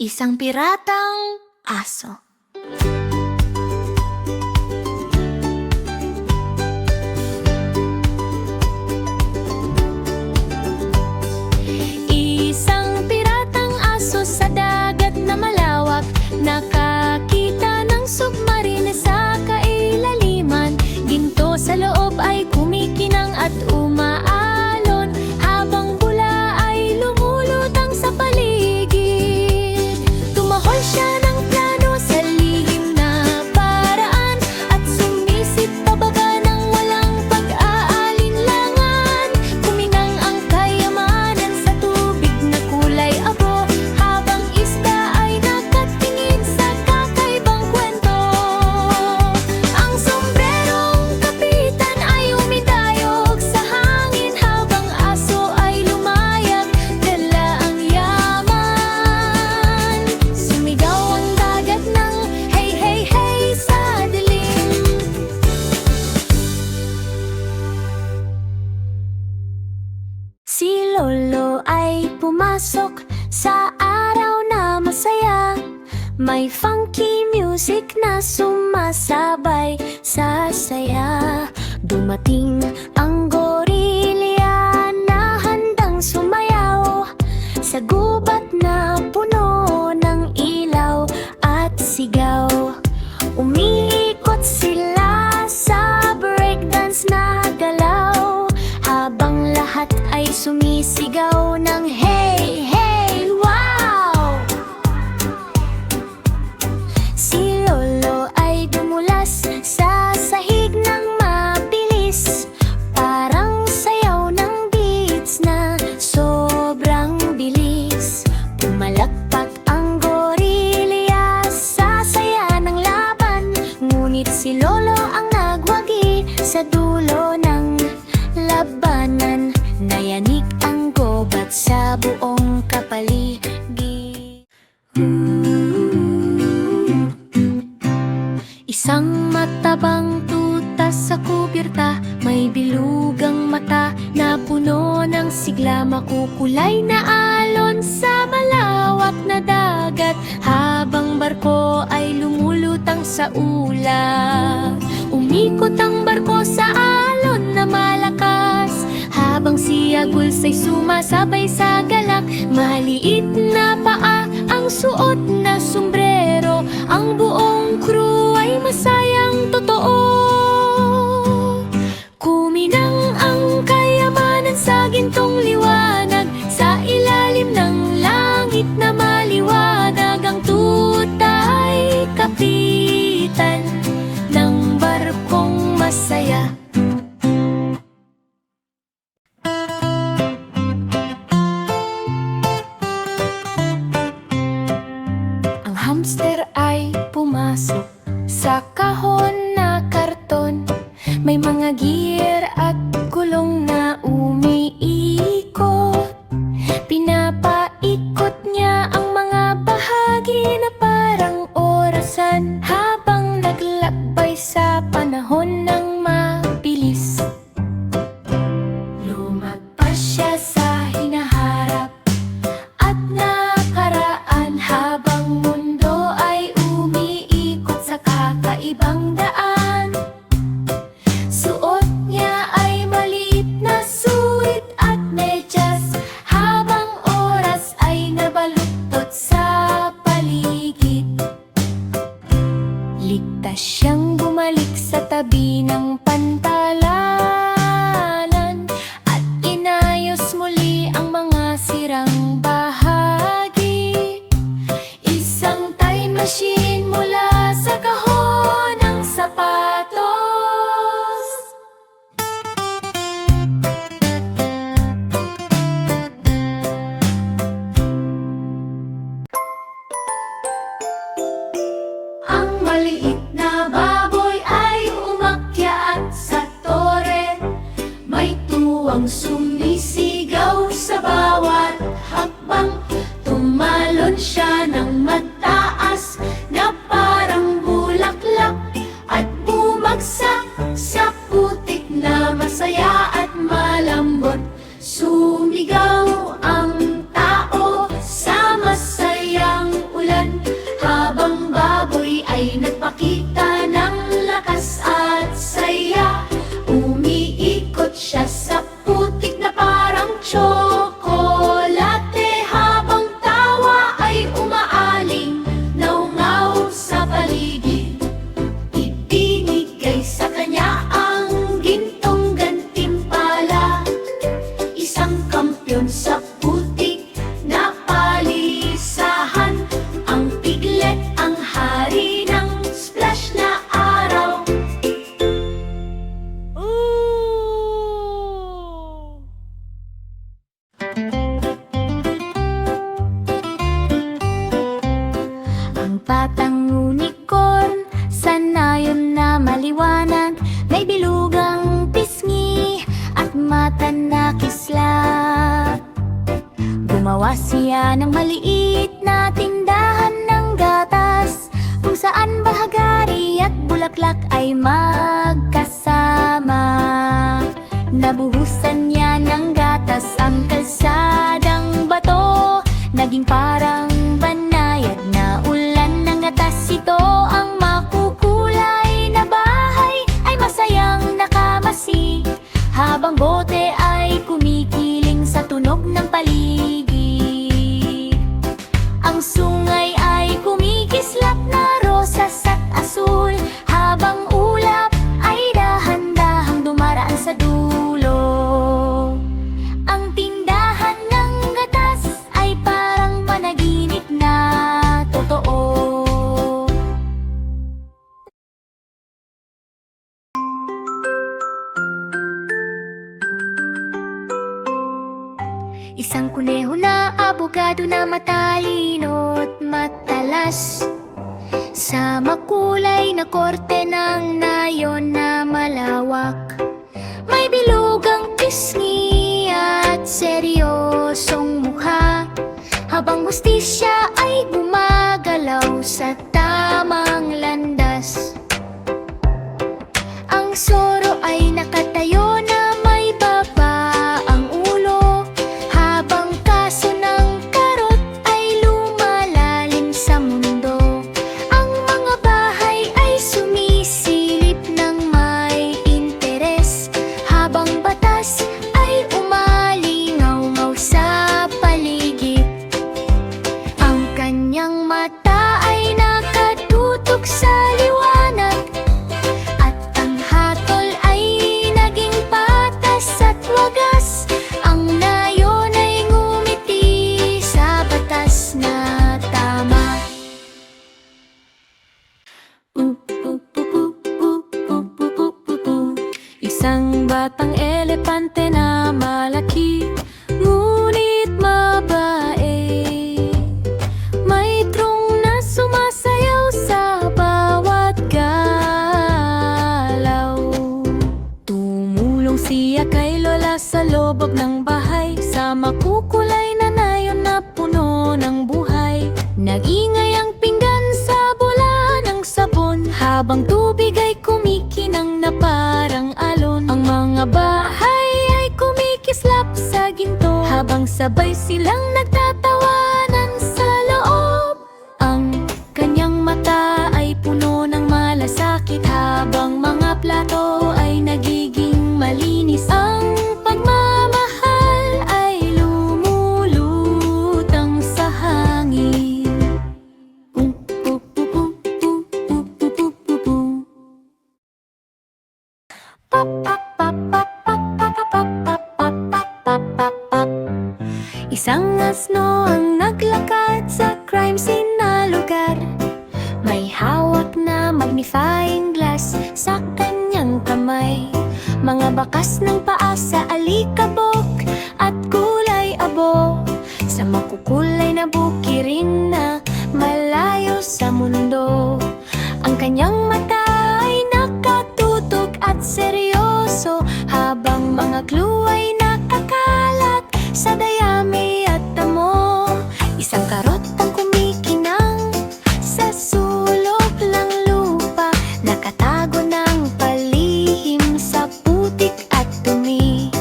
Isang piratang aso. Isang piratang aso sa dagat na malawak, nakakita ng submarine sa kailaliman. Ginto sa loob ay kumikinang at umaalon, habang bula ay lumulutang sa paligid. Tumahol siya ng plano sa lihim na paraan, at sumisid pababa ng walang pag-aalinlangan. Kuminang ang kayamanan sa tubig na kulay abo, habang isda ay nakatingin sa kakaibang kwento. Ang sombrerong kapitan ay umidayog sa hangin, habang aso ay lumayag, dala ang yaman. Sumigaw ang dagat ng hey hey hey sa dilim. Si Lolo ay pumasok sa araw na masaya. May funky music na sumasabay sa saya. Dumating ang gorilya na handang sumayaw sa gubat na puno ng ilaw at sigaw. Umiikot sila sa breakdance na galaw, habang lahat ay sumisigaw ng hey, hey, wow! Si Lolo ay dumulas sa sahig ng mabilis, parang sayaw ng beats na sobrang bilis. Pumalakpak ang gorilya sa saya ng laban, ngunit si Lolo ang nagwagi sa dulo ng labanan. Nayanig ang gobat sa buong kapaligid. Isang matabang tuta sa kubirta, may bilugang mata na puno ng sigla. Makukulay na alon sa malawak na dagat, habang barko ay lumulutang sa ulap. Umikot ang barko sa alon na malakas, habang si Agul's ay sumasabay sa galak. Maliit na paa ang suot na sombrero, ang buong crew ay masayang totoo. Kuminang ang kayamanan sa gintong liwanag, sa ilalim ng langit na maliwanag. Ang tuta ay kapitan ng barkong masaya. Ang hamster ay pumasok sa kahon na karton, may mga gear at gulong na umiikot. Pinapaikot niya ang mga bahagi na parang orasan, habang naglakbay sa panahon ng mabilis. Lumagpas siya sa hinaharap at nakaraan, habang mundo ay umiikot sa kakaibang daan. Suot niya ay maliit na suit at medyas, habang oras ay nabaluktot sa paligid. Ligtas siyang bumalik sa tabi ng pantalan, at inayos muli ang mga sirang bahagi. Isang time machine mula sa kahon ng sapatos. Ang maliit na baboy ay umakyat sa tore, may tuwang sumisigaw sa bawat hakbang. Tumalon siya ng mataas na parang bulaklak, at bumagsak sa putik na masaya at malambot. Sumigaw ang tao sa masayang batang unicorn, sanayon na maliwanag, may bilugang pisngi at mata na kislap. Gumawa siya ng maliit na tindahan ng gatas, kung saan bahagari at bulaklak ay magkasama. Nabuhusan niya ng gatas ang kalsadang bato, naging parang banayad na ulan ng gatas. Ito ang makukulay na bahay ay masayang nakamasi, habang bote ay kumikiling sa tunog ng paligid. Ang sungay ay kumikislap na rosas at asul, habang ulap ay dahan-dahang dumaraan sa dulo. Ang tindahan ng gatas ay parang panaginip na totoo. Isang kuneho na abogado na matalino't matalas, sa makulay na korte ng nayon na malawak. May bilugang pisngi at seryosong mukha, habang hustisya ay gumagalaw sa tamang landas. Ang soro ay nakatayo na may baba ang ulo, habang kaso ng karot ay lumalalim sa mundo. Ang mga bahay ay sumisilip ng may interes, habang batas ay umalingaw-ngaw sa paligid. Ang kanyang mata ay nakatutok sa liwanag, at ang hatol ay naging patas at wagas. Ang nayon ay ngumiti sa batas na tama. Isang batang elepante na malaki, ngunit mabae, may trung na sumasayaw sa bawat galaw. Tumulong siya kay Lola sa loob ng bahay, sa makukulay na nayon na puno ng buhay. Nag-ingay ang pinggan sa bola ng sabon, habang tubig ay kumikinang na parang alon. Ang mga bahay ay kumikislap sa ginto, habang sabay silang nagtatawanan sa loob. Ang kanyang mata ay puno ng malasakit, habang mga plato ay nagiging malinis. Ang pagmamahal ay lumulutang sa hangin. Isang asno ang naglakad sa crime scene na lugar, may hawak na magnifying glass sa kanyang kamay. Mga bakas ng paa sa alikabok at kulay abo, sa makukulay na bukirin na malayo sa mundo. Ang kanyang mata ay nakatutok at seryoso, habang mga clue ay nakakalat sa dayami at damo. Isang karot ang kumikinang sa sulok ng lupa, nakatago ng palihim sa putik at dumi.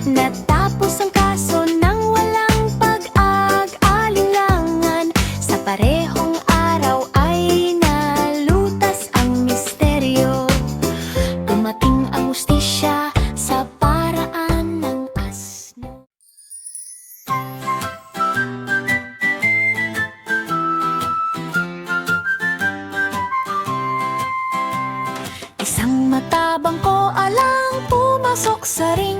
Natapos ang kaso ng walang pag-ag-alinlangan, sa parehong araw ay nalutas ang misteryo. Dumating ang hustisya sa paraan ng asno. Isang matabang ko alang pumasok sa ring,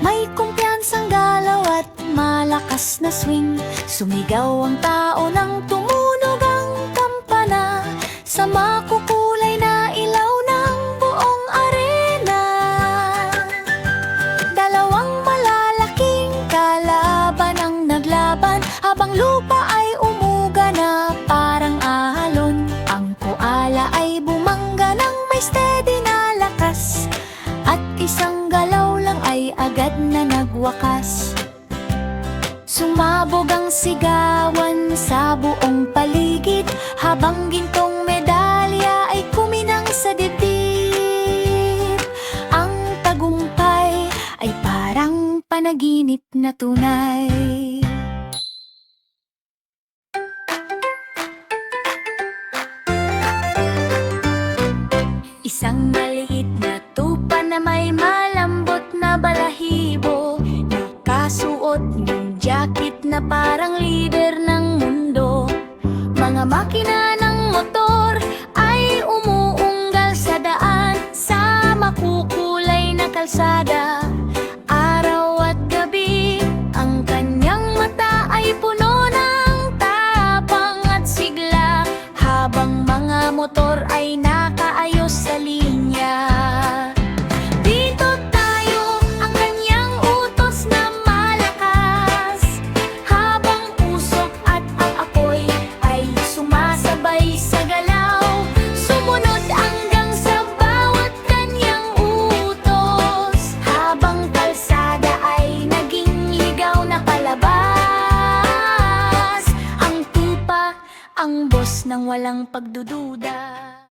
may kumpiyansang galaw at malakas na swing. Sumigaw ang tao nang tumunog ang kampana, sa makukulay na ilaw ng buong arena. Dalawang malalaking kalaban ang naglaban, habang lupa ay umuga na parang alon. niyang sigawan sa buong paligid, habang gintong medalya ay kuminang sa dibdib. Ang tagumpay ay parang panaginip na tunay. Isang maliit na tupa na may malambot na balahibo, nakasuot ng jacket na parang leader ng mundo. Mga makina ng motor ay umuunggal sa daan, sa makukulay na kalsada. Araw at gabi, ang kanyang mata ay puno ng tapang at sigla, habang mga motor ay nakaayos sa linya. Dito tayo, ang kanyang utos na malakas, habang usok at ang apoy ay sumasabay sa galaw. Sumunod hanggang sa bawat kanyang utos, habang kalsada ay naging ligaw na palabas. Ang tupa, ang boss ng walang pagdududa.